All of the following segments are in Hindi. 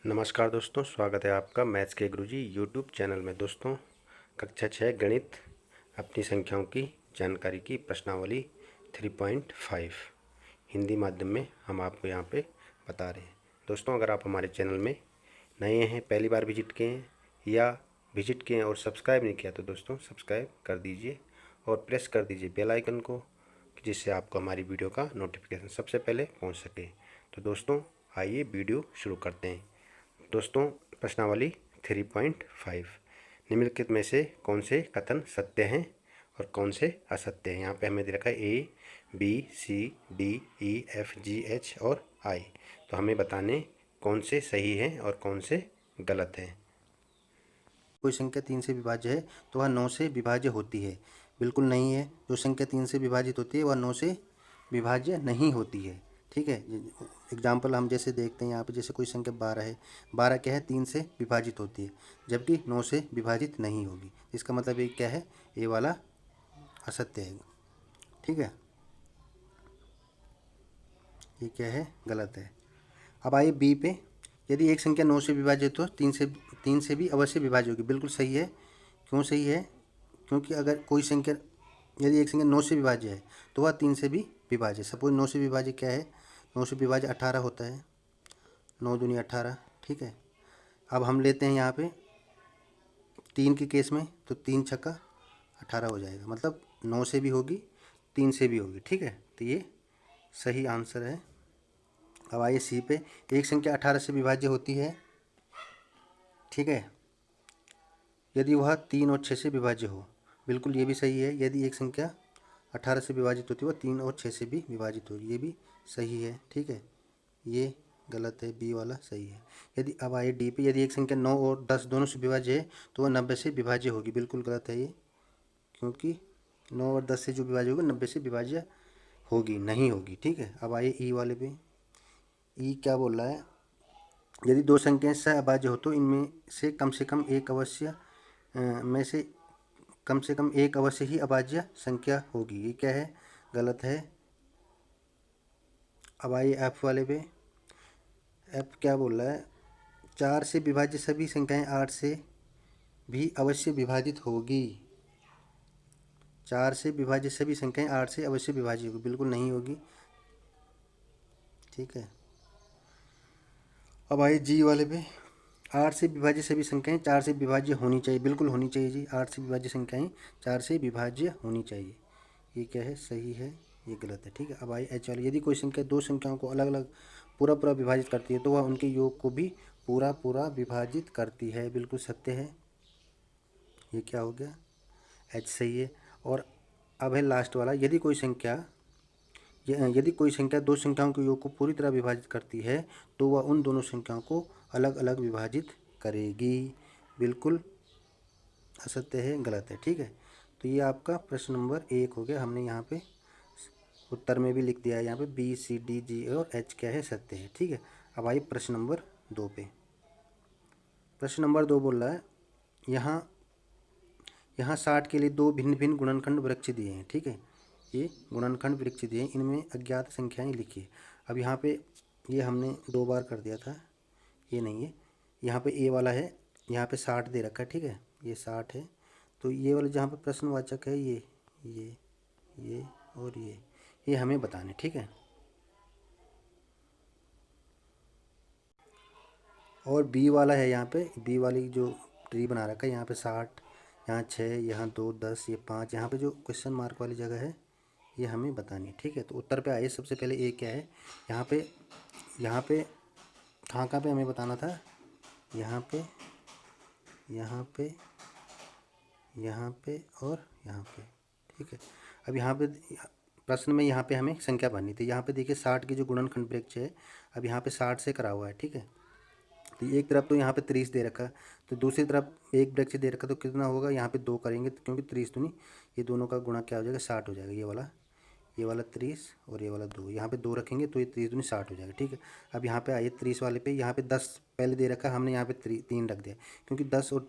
नमस्कार दोस्तों, स्वागत है आपका मैथ्स के गुरुजी यूट्यूब चैनल में। दोस्तों, कक्षा 6 गणित अपनी संख्याओं की जानकारी की प्रश्नावली 3.5 हिंदी माध्यम में हम आपको यहाँ पे बता रहे हैं। दोस्तों, अगर आप हमारे चैनल में नए हैं, पहली बार विजिट किए हैं या विजिट किए हैं और सब्सक्राइब नहीं किया तो दोस्तों सब्सक्राइब कर दीजिए और प्रेस कर दीजिए बेल आइकन को, जिससे आपको हमारी वीडियो का नोटिफिकेशन सबसे पहले पहुँच सके। तो दोस्तों, आइए वीडियो शुरू करते हैं। दोस्तों, प्रश्नावली 3.5 निम्नलिखित में से कौन से कथन सत्य हैं और कौन से असत्य हैं। यहाँ पे हमें दे रखा है A, B, C, D, E, F, G, H और I। तो हमें बताने कौन से सही हैं और कौन से गलत हैं। कोई संख्या 3 से विभाज्य है तो वह 9 से विभाज्य होती है। बिल्कुल नहीं है। जो संख्या 3 से विभाजित होती है वह 9 से विभाज्य नहीं होती है। ठीक है। एग्जाम्पल हम जैसे देखते हैं यहाँ पे, जैसे कोई संख्या 12 है। 12 क्या है, 3 से विभाजित होती है, जबकि 9 से विभाजित नहीं होगी। इसका मतलब ये क्या है, ये वाला असत्य है। ठीक है, ये क्या है, गलत है। अब आइए बी पे। यदि एक संख्या 9 से विभाजित हो, 3 से भी अवश्य विभाज्य होगी। बिल्कुल सही है। क्यों सही है? क्योंकि अगर कोई संख्या, यदि एक संख्या 9 से विभाज्य है तो वह 3 से भी विभाज्य है। सपोज 9 से विभाज्य क्या है, 9 से विभाज्य 18 होता है। 9 दूनी 18। ठीक है। अब हम लेते हैं यहाँ पे 3 के केस में, तो 3 छक्का 18 हो जाएगा। मतलब 9 से भी होगी, 3 से भी होगी। ठीक है, तो ये सही आंसर है। अब आइए सी पे। एक संख्या 18 से विभाज्य होती है। ठीक है, यदि वह 3 और 6 से विभाज्य हो। बिल्कुल ये भी सही है। यदि एक संख्या 18 से विभाजित होती है वह 3 और 6 से भी विभाजित होगी, ये भी सही है। ठीक है, ये गलत है, बी वाला सही है। यदि अब आइए डी पे। यदि एक संख्या 9 और 10 दोनों से विभाज्य है तो वह 90 से विभाज्य होगी। बिल्कुल गलत है ये, क्योंकि 9 और 10 से जो विभाज्य होगी 90 से विभाज्य होगी नहीं होगी। ठीक है। अब आइए ई वाले पे। ई क्या बोल रहा है, यदि दो संख्याएं सहअभाज्य हो तो इनमें से कम एक अवश्य में से कम एक अवश्य ही अभाज्य संख्या होगी। ये क्या है, गलत है। अब आइए एफ वाले पे। एफ क्या बोल रहा है, 4 से विभाज्य सभी संख्याएं 8 से भी अवश्य विभाजित होगी। 4 से विभाज्य सभी संख्याएं 8 से अवश्य विभाजित होगी। बिल्कुल नहीं होगी। ठीक है। अब आइए जी वाले पे। 8 से विभाज्य सभी संख्याएं 4 से विभाज्य होनी चाहिए। बिल्कुल होनी चाहिए जी। 8 से विभाज्य संख्याएं 4 से विभाज्य होनी चाहिए। ये क्या है, सही है, ये गलत है। ठीक है। अब आइए एच वाले। यदि कोई संख्या दो संख्याओं को अलग अलग पूरा पूरा विभाजित करती है तो वह उनके योग को भी पूरा पूरा विभाजित करती है। बिल्कुल सत्य है। ये क्या हो गया, एच सही है। और अब है लास्ट वाला। यदि कोई संख्या दो संख्याओं के योग को पूरी तरह विभाजित करती है तो वह उन दोनों संख्याओं को अलग अलग विभाजित करेगी। बिल्कुल असत्य है, गलत है। ठीक है। तो ये आपका प्रश्न नंबर 1 हो गया। हमने यहाँ पे उत्तर में भी लिख दिया है, यहाँ पे बी सी डी जी और एच क्या है, सत्य है। ठीक है। अब आइए प्रश्न नंबर 2 पे। प्रश्न नंबर 2 बोल रहा है, यहाँ यहाँ 60 के लिए दो भिन्न भिन्न गुणनखंड वृक्ष दिए हैं। ठीक है, ये गुणनखंड वृक्ष दिए हैं, इनमें अज्ञात संख्याएं लिखिए। अब यहाँ पे ये हमने 2 बार कर दिया था, ये नहीं है। यहाँ पे ए वाला है, यहाँ पे 60 दे रखा है। ठीक है, ये 60 है। तो ये वाला जहाँ पे प्रश्नवाचक है, ये और ये हमें बताने। ठीक है। और बी वाला है, यहाँ पे बी वाली जो ट्री बना रखा है, यहाँ पे 60, यहाँ 6, यहाँ 2, 10, ये 5, यहाँ पे जो क्वेश्चन मार्क वाली जगह है ये हमें बतानी है। ठीक है। तो उत्तर पे आइए। सबसे पहले ए क्या है, यहाँ पे कहाँ पे हमें बताना था, यहाँ पे, यहाँ पे, यहाँ पे और यहाँ पे। ठीक है। अब यहाँ पे प्रश्न में यहाँ पे हमें संख्या भरनी थी। यहाँ पे देखिए 60 की जो गुणनखंड वृक्ष है, अब यहाँ पे 60 से करा हुआ है। ठीक है। तो एक तरफ तो यहाँ पे 30 दे रखा, तो दूसरी तरफ एक वृक्ष दे रखा, तो कितना होगा, यहाँ पे 2 करेंगे क्योंकि 30 दूनी, ये दोनों का गुणा क्या हो जाएगा, 60 हो जाएगा। ये वाला 30 और ये वाला 2, यहाँ पे 2 रखेंगे तो ये 30 दूनी 60 हो जाएगा। ठीक है। अब यहाँ पे आइए 30 वाले पे। यहाँ पे 10 पहले दे रखा, हमने यहाँ पे 3 रख दिया, क्योंकि 10 और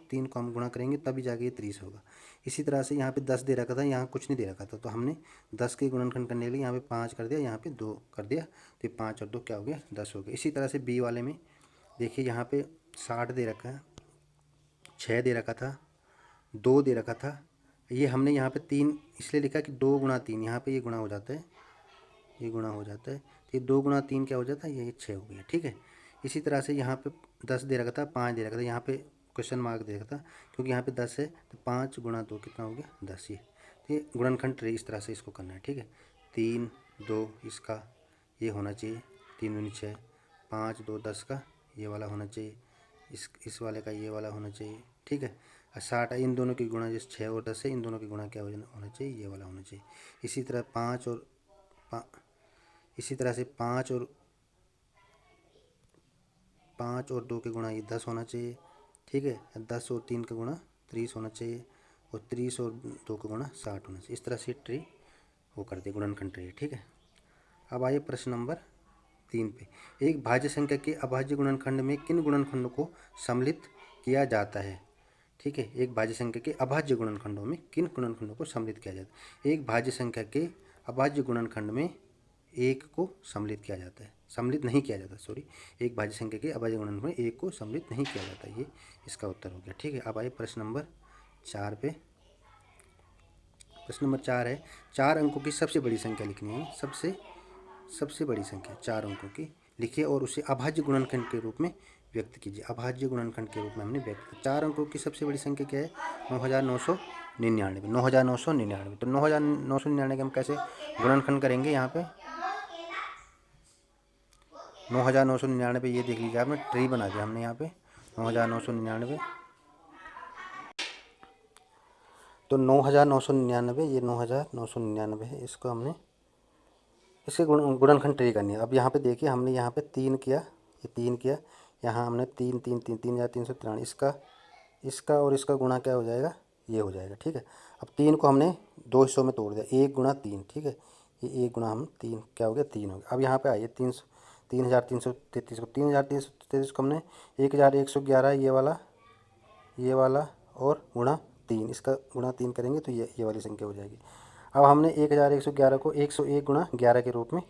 3 को हम गुणा करेंगे तभी जाके ये 30 होगा। इसी तरह से यहाँ पे 10 दे रखा था, यहाँ कुछ नहीं दे रखा था, तो हमने 10 के गुणनखंड करने के लिए यहाँ पे 5 कर दिया, यहाँ पे 2 कर दिया, तो ये 5 और 2 क्या हो गया, 10 हो गया। इसी तरह से बी वाले में देखिए यहाँ पे 60 दे रखा है, 6 दे रखा था, 2 दे रखा था। ये हमने यहाँ पे 3 इसलिए लिखा कि 2 गुणा 3, यहाँ पे ये गुणा हो जाता है, ये गुणा हो जाता है, तो ये 2 गुणा 3 क्या हो जाता है, ये 6 हो गया। ठीक है। इसी तरह से यहाँ पे 10 दे रखा था, 5 दे रखा था, यहाँ पे क्वेश्चन मार्क दे रखा था क्योंकि यहाँ पे 10 है, तो 5 गुणा 2 कितना हो गया, 10। ये तो ये गुणनखंड ट्री इस तरह से इसको करना है। ठीक है। 3 2 इसका ये होना चाहिए, 3 दूनी 6, 5 2 10 का ये वाला होना चाहिए, इस वाले का ये वाला होना चाहिए। ठीक है। और 60 इन दोनों की गुणा, जैसे 6 और 10 है, इन दोनों की गुणा क्या होना चाहिए, ये वाला होना चाहिए। इसी तरह 5 और इसी तरह से 5 और 2 के गुणा ये 10 होना चाहिए। ठीक है। 10 और 3 का गुणा 30 होना चाहिए, और 30 और 2 का गुणा 60 होना चाहिए। इस तरह से ट्री वो कर दे, गुणनखंड ट्री है। ठीक है। अब आइए प्रश्न नंबर 3 पे। एक भाज्य संख्या के अभाज्य गुणनखंड में किन गुणनखंडों को सम्मिलित किया जाता है। ठीक है। एक भाज्य संख्या के अभाज्य गुणनखंडों में किन गुणनखंडों को सम्मिलित किया जाता है। एक भाज्य संख्या के अभाज्य गुणनखंड में एक को सम्मिलित किया जाता है, सम्मिलित नहीं किया जाता, सॉरी। एक भाज्य संख्या के अभाज्य गुणनखंड में एक को सम्मिलित नहीं किया जाता, ये इसका उत्तर हो गया। ठीक है। अब आइए प्रश्न नंबर 4 पे। प्रश्न नंबर 4 है, 4 अंकों की सबसे बड़ी संख्या लिखनी है। सबसे बड़ी संख्या 4 अंकों की लिखिए और उसे अभाज्य गुणनखंड के रूप में व्यक्त कीजिए। अभाज्य गुणनखंड के रूप में हमने व्यक्त किया। 4 अंकों की सबसे बड़ी संख्या क्या है, 9999। 9999, तो 9999 के हम कैसे गुणनखंड करेंगे। यहाँ पे 9999, ये देख लीजिए आपने ट्री बना दिया हमने यहाँ पे 9999। तो 9999, ये 9999 है, इसको हमने इसके गुणनखंड ट्री करनी है। अब यहाँ पे देखिए हमने यहाँ पे 3 किया, ये 3 किया, यहाँ हमने 3 3 3 3393, इसका और इसका गुणा क्या हो जाएगा, ये हो जाएगा। ठीक है। अब 3 को हमने 2 हिस्सों में तोड़ दिया, 1 गुणा 3। ठीक है। ये 1 गुणा हम 3 क्या हो गया, 3 हो गया। अब यहाँ पे आइए 3333 को 3333 को हमने 1111 ये वाला और गुणा 3, इसका गुणा 3 करेंगे तो ये वाली संख्या हो जाएगी। अब हमने 1111 को 101 गुणा 11 के रूप में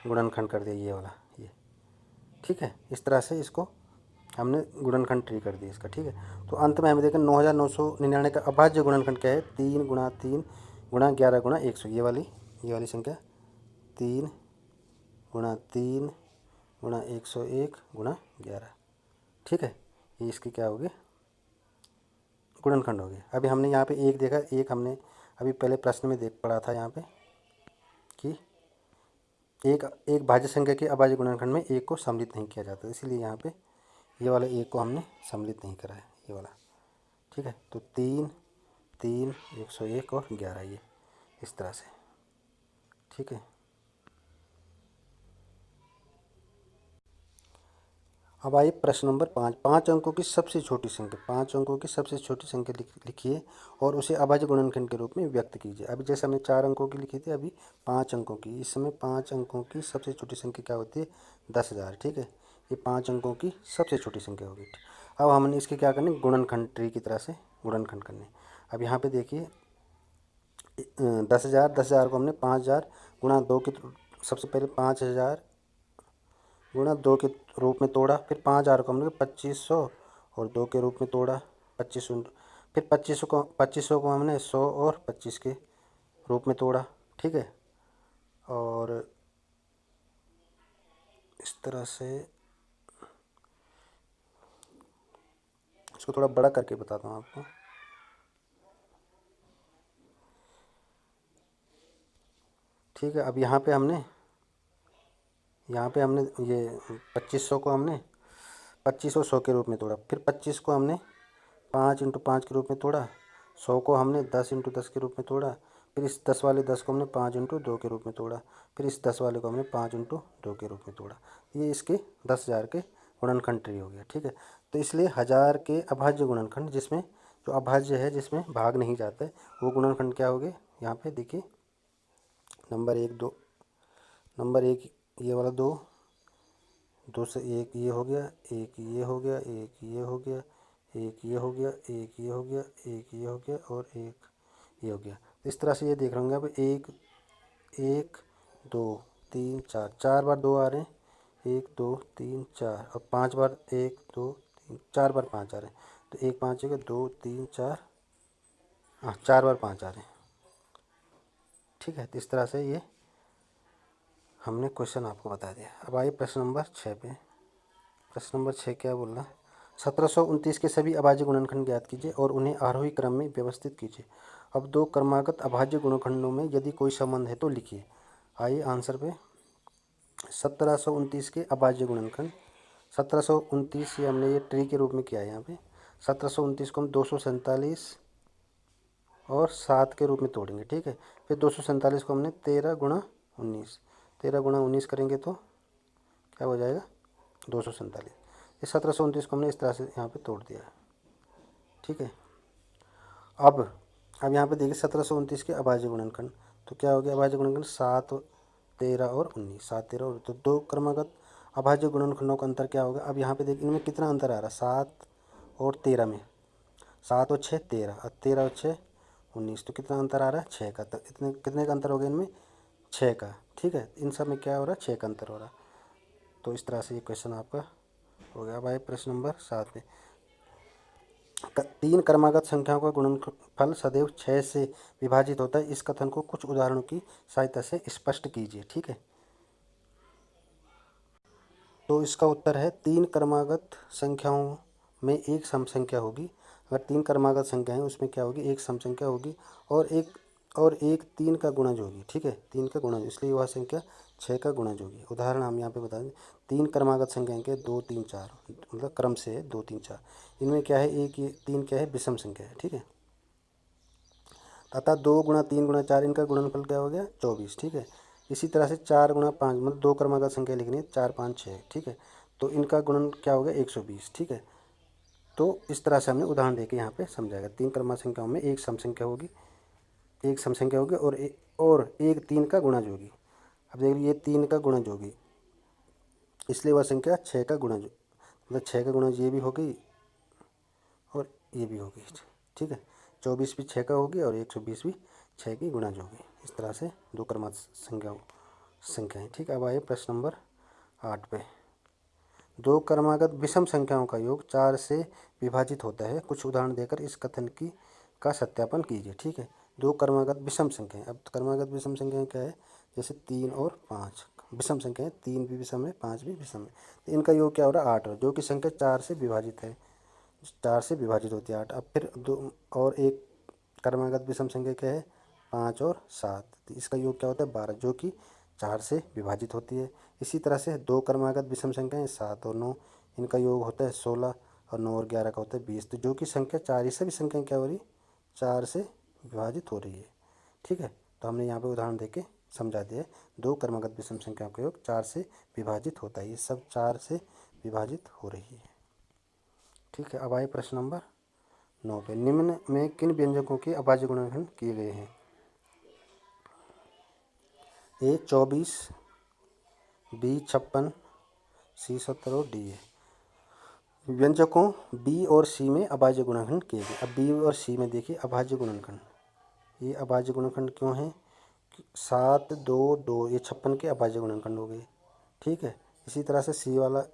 गुणनखंड कर दिया, ये वाला ये। ठीक है। इस तरह से इसको हमने गुणनखंड ट्री कर दिया इसका। ठीक है। तो अंत में हमें देखें 9999 का अभाज्य गुणनखंड क्या है, 3 गुणा 3 गुणा 11 गुणा 100, ये वाली संख्या 3 गुणा 3 गुणा 101 गुणा 11। ठीक है। ये इसकी क्या होगी, गुणनखंड हो गया। अभी हमने यहाँ पे एक देखा, एक हमने अभी पहले प्रश्न में देख पढ़ा था यहाँ पे कि एक भाज्य संख्या के अभाज्य गुणनखंड में एक को सम्मिलित नहीं किया जाता, इसलिए यहाँ पे ये वाला एक को हमने सम्मिलित नहीं करा है, ये वाला। ठीक है। तो 3 3 101 और 11, ये इस तरह से। ठीक है। अब आइए प्रश्न नंबर 5। 5 अंकों की सबसे छोटी संख्या, 5 अंकों की सबसे छोटी संख्या लिखिए और उसे अभाज्य गुणनखंड के रूप में व्यक्त कीजिए। अभी जैसे हमने 4 अंकों की लिखी थी, अभी 5 अंकों की। इस समय 5 अंकों की सबसे छोटी संख्या क्या होती है, 10,000। ठीक है। ये 5 अंकों की सबसे छोटी संख्या होगी। अब हमने इसके क्या करने, गुणनखंड ट्री की तरह से गुणनखंड करने। अब यहाँ पे देखिए 10,000 को हमने 5,000 गुणा 2 की, सबसे पहले 5,000 गुणा 2 के रूप में तोड़ा, फिर 5,000 को हमने 2500 और 2 के रूप में तोड़ा, 2500, फिर 2500 को हमने 100 और 25 के रूप में तोड़ा। ठीक है। और इस तरह से इसको थोड़ा बड़ा करके बताता हूँ आपको। ठीक है। अब यहाँ पे हमने ये 2500 को हमने 25 और 100 के रूप में तोड़ा, फिर 25 को हमने 5 × 5 के रूप में तोड़ा, 100 को हमने 10 × 10 के रूप में तोड़ा, फिर इस 10 वाले 10 को हमने 5 × 2 के रूप में तोड़ा, फिर इस 10 वाले को हमने 5 × 2 के रूप में तोड़ा। ये इसके 10,000 के गुणनखंड ट्री हो गया। ठीक है। तो इसलिए 1000 के अभाज्य गुणनखंड, जिसमें जो अभाज्य है, जिसमें भाग नहीं जाता है, वो गुणनखंड क्या हो गए, यहाँ पे देखिए नंबर 1 ये वाला 2 से 1 ये हो गया, 1 ये हो गया, 1 ये हो गया, 1 ये हो गया, 1 ये हो गया, 1 ये हो गया और 1 ये हो गया। इस तरह से ये देख रहे होंगे आप, 1 1 2 3 4 4 बार 2 आ रहे हैं, 1 2 3 4 और 5 बार 1 2 3 4 बार 5 आ रहे हैं, तो 1 5 1 2 3 4, हाँ 4 बार 5 आ रहे हैं। ठीक है, तो इस तरह से ये हमने क्वेश्चन आपको बता दिया। अब आइए प्रश्न नंबर 6 पे। प्रश्न नंबर 6 क्या बोल रहा है? 1729 के सभी अभाज्य गुणनखंड ज्ञात कीजिए और उन्हें आरोही क्रम में व्यवस्थित कीजिए। अब दो क्रमागत अभाज्य गुणनखंडों में यदि कोई संबंध है तो लिखिए। आइए आंसर पे। 1729 के अभाज्य गुणनखंड, 1729 ये हमने ये ट्री के रूप में किया है यहाँ पे। 1729 को हम 247 और 7 के रूप में तोड़ेंगे। ठीक है, फिर 247 को हमने 13 गुणा 19, 13 गुणा 19 करेंगे तो क्या हो जाएगा? 247। इस 1729 को हमने इस तरह से यहाँ पे तोड़ दिया है। ठीक है, अब यहाँ पे देखिए 1729 के अभाज्य गुणनखंड, तो क्या हो गया अभाज्य गुणनखंड? 7 13 और 19, 7 13 और, तो दो क्रमागत अभाज्य गुणनखंडों का अंतर क्या होगा? अब यहाँ पे देखिए इनमें कितना अंतर आ रहा है? 7 और 13 में, 7 और 6 13 और 13 और 6 19, तो कितना अंतर आ रहा है? 6 का। तो इतने कितने का अंतर हो गया इनमें? 6 का। ठीक है, इन सब में क्या हो रहा है? 6 का अंतर हो रहा है। तो इस तरह से ये क्वेश्चन आपका हो गया। अब आए प्रश्न नंबर 7 में। 3 क्रमागत संख्याओं का गुणनफल सदैव 6 से विभाजित होता है, इस कथन को कुछ उदाहरणों की सहायता से स्पष्ट कीजिए। ठीक है, तो इसका उत्तर है 3 क्रमागत संख्याओं में एक सम संख्या होगी। अगर 3 क्रमागत संख्या है उसमें क्या होगी? एक सम संख्या होगी और एक 3 का गुणज होगी। ठीक है, 3 का गुणज, इसलिए वह संख्या 6 का गुणज होगी। उदाहरण हम यहाँ पे बता दें, 3 क्रमागत संख्या के 2 3 4, मतलब क्रम से है 2 3 4। इनमें क्या है? एक ये 3 क्या है? विषम संख्या है। ठीक है, अतः 2 गुणा 3 गुणा 4 इनका गुणनफल क्या हो गया? 24। ठीक है, इसी तरह से 4 गुणा 5, मतलब 2 क्रमागत संख्या लिखनी है, 4 5 6। ठीक है, तो इनका गुणन क्या हो गया? 120। ठीक है, तो इस तरह से हमने उदाहरण देके यहाँ पे समझाएगा। 3 क्रमागत संख्याओं में एक सम संख्या होगी, और एक 3 का गुणज होगी। अब देखिए ये 3 का गुणज होगी, इसलिए वह संख्या 6 का गुणज, मतलब 6 का गुणज ये भी होगी और ये भी होगी। ठीक है, 24 भी 6 का होगी और 120 भी 6 की गुणज होगी। इस तरह से दो क्रमागत संख्याएं। ठीक है, अब आइए प्रश्न नंबर 8 पे। दो क्रमागत विषम संख्याओं का योग 4 से विभाजित होता है, कुछ उदाहरण देकर इस कथन का सत्यापन कीजिए। ठीक है, दो क्रमागत विषम संख्याएं। अब क्रमागत विषम संख्याएं क्या है? जैसे 3 और 5 विषम संख्याएं, 3 भी विषम है 5 भी विषम है, तो इनका योग क्या हो रहा है? 8, जो कि संख्या 4 से विभाजित है, 4 से विभाजित होती है 8। अब फिर दो और एक क्रमागत विषम संख्या क्या है? 5 और 7, तो इसका योग क्या होता है? 12, जो कि 4 से विभाजित होती है। इसी तरह से दो क्रमागत विषम संख्याएं 7 और 9, इनका योग होता है 16 और 9 और 11 का होता है 20, तो जो कि संख्या 4, ये सभी संख्याएं क्या हो रही? 4 से विभाजित हो रही है। ठीक है, तो हमने यहाँ पे उदाहरण देके समझा दिया है। दो क्रमागत विषम संख्याओं का योग 4 से विभाजित होता है, ये सब 4 से विभाजित हो रही है। ठीक है, अब आए प्रश्न नंबर 9 पे। निम्न में किन व्यंजकों के अभाज्य गुणनखंड किए गए हैं? ए 24, बी 56, सी 70 और डी है। व्यंजकों बी और सी में अभाज्य गुणनखंड किए गए। अब बी और सी में देखिए अभाज्य गुणनखंड, ये अभाज्य गुणनखंड क्यों है? 7 2 2, ये 56 के अभाज्य गुणनखंड हो गए। ठीक है, इसी तरह से सी वाला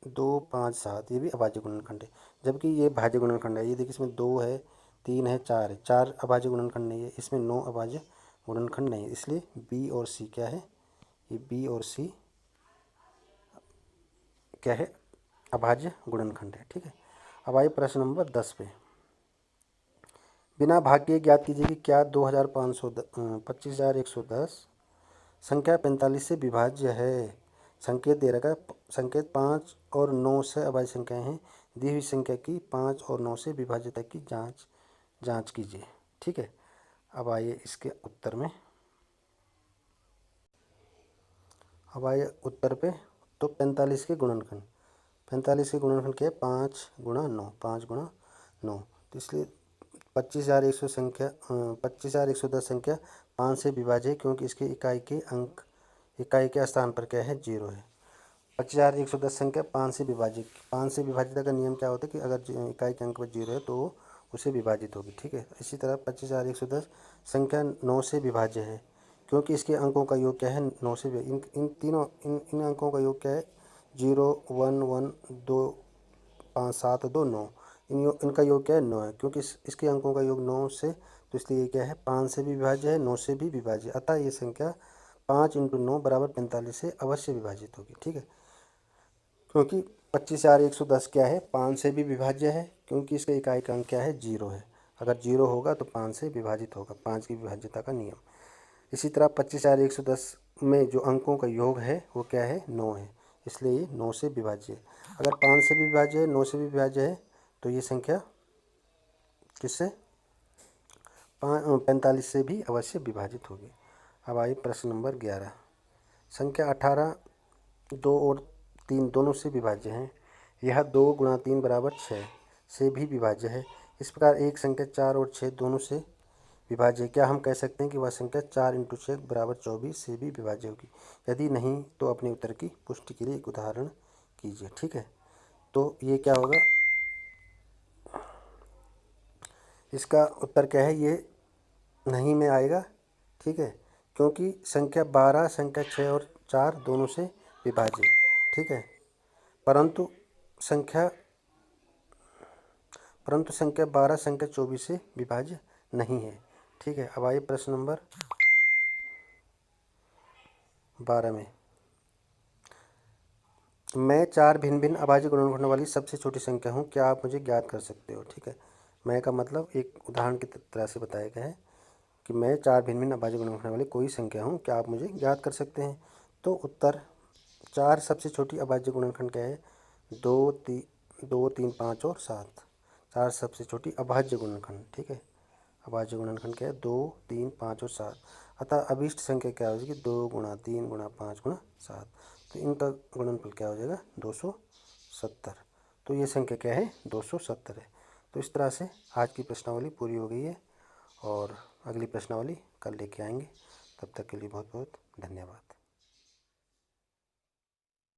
2 5 7, ये भी अभाज्य गुणनखंड है, जबकि ये भाज्य गुणनखंड है। ये देखिए इसमें 2 है 3 है 4 है, 4 अभाज्य गुणनखंड नहीं है, इसमें 9 अभाज्य गुणनखंड नहीं है, इसलिए बी और सी क्या है? ये बी और सी क्या है? अभाज्य गुणनखंड है। ठीक है, अब आइए प्रश्न नंबर 10 पे। बिना भाग के ज्ञात कीजिए कि क्या 25,110 संख्या 45 से विभाज्य है। संकेत दे रखा है, संकेत 5 और 9 से अभाज्य संख्याएं हैं, दी हुई संख्या की 5 और 9 से विभाज्यता की जांच कीजिए। ठीक है, अब आइए इसके उत्तर में। अब आइए उत्तर पे। तो 45 के गुणनखंड, 45 के गुणनखंड क्या है? 5 गुणा 9, 5 गुणा 9, तो इसलिए 25,110 संख्या 5 से विभाज्य है, क्योंकि इसके इकाई के स्थान पर क्या है? 0 है। 25,110 संख्या 5 से विभाजित, 5 से विभाजित का नियम क्या होता है कि अगर इकाई के अंक पर 0 है तो उसे विभाजित होगी। ठीक है, इसी तरह 25,110 संख्या 9 से विभाज्य है, क्योंकि इसके अंकों का योग क्या है 9 से इन अंकों का योग क्या है 0 1 1 2 5 7 2 9। इनका योग क्या है 9 है, क्योंकि इसके अंकों का योग 9 से, तो इसलिए ये क्या है 5 से भी विभाज्य है, 9 से भी विभाज्य। अतः ये संख्या 5 × 9 = 45 से अवश्य विभाजित होगी। ठीक है, क्योंकि 25/110 क्या है 5 से भी विभाज्य है, क्योंकि इसका इकाई का अंक क्या है 0 है। अगर 0 होगा तो 5 से विभाजित होगा, 5 की विभाज्यता का नियम। इसी तरह 25/110 में जो अंकों का योग है वो क्या है 9 है, इसलिए ये 9 से विभाज्य है। अगर 5 से भी विभाज्य है, 9 से भी विभाज्य है, तो ये संख्या किससे 45 से भी अवश्य विभाजित होगी। अब आइए प्रश्न नंबर 11। संख्या 18 2 और 3 दोनों से विभाज्य हैं। यह 2 × 3 = 6 से भी विभाज्य है। इस प्रकार एक संख्या 4 और 6 दोनों से विभाज्य है। क्या हम कह सकते हैं कि वह संख्या 4 × 6 = 24 से भी विभाज्य होगी? यदि नहीं तो अपने उत्तर की पुष्टि के लिए एक उदाहरण कीजिए। ठीक है, तो ये क्या होगा, इसका उत्तर क्या है, ये नहीं में आएगा। ठीक है, क्योंकि संख्या 12 संख्या 6 और 4 दोनों से विभाज्य। ठीक है, परंतु संख्या 12 संख्या 24 से विभाज्य नहीं है। ठीक है, अब आइए प्रश्न नंबर 12 में। मैं 4 भिन्न भिन्न अभाज्य गुणनखंडों वाली सबसे छोटी संख्या हूँ, क्या आप मुझे ज्ञात कर सकते हो? ठीक है, मैं का मतलब एक उदाहरण की तरह से बताया गया है कि मैं 4 भिन्न भिन्न अभाज्य गुणनखंडों वाली कोई संख्या हूँ, क्या आप मुझे ज्ञात कर सकते हैं? तो उत्तर 4 सबसे छोटी अभाज्य गुणनखंड क्या है 2 3 5 और 7। 4 सबसे छोटी अभाज्य गुणनखंड। ठीक है, अभाज्य गुणनखंड क्या है 2 3 5 और 7। अतः अभीष्ट संख्या क्या हो जाएगी 2 × 3 × 5 × 7। तो इनका गुणनफल क्या हो जाएगा 270। तो ये संख्या क्या है 270 है। तो इस तरह से आज की प्रश्नावली पूरी हो गई है और अगली प्रश्नावली कल लेके आएंगे। तब तक के लिए बहुत बहुत धन्यवाद।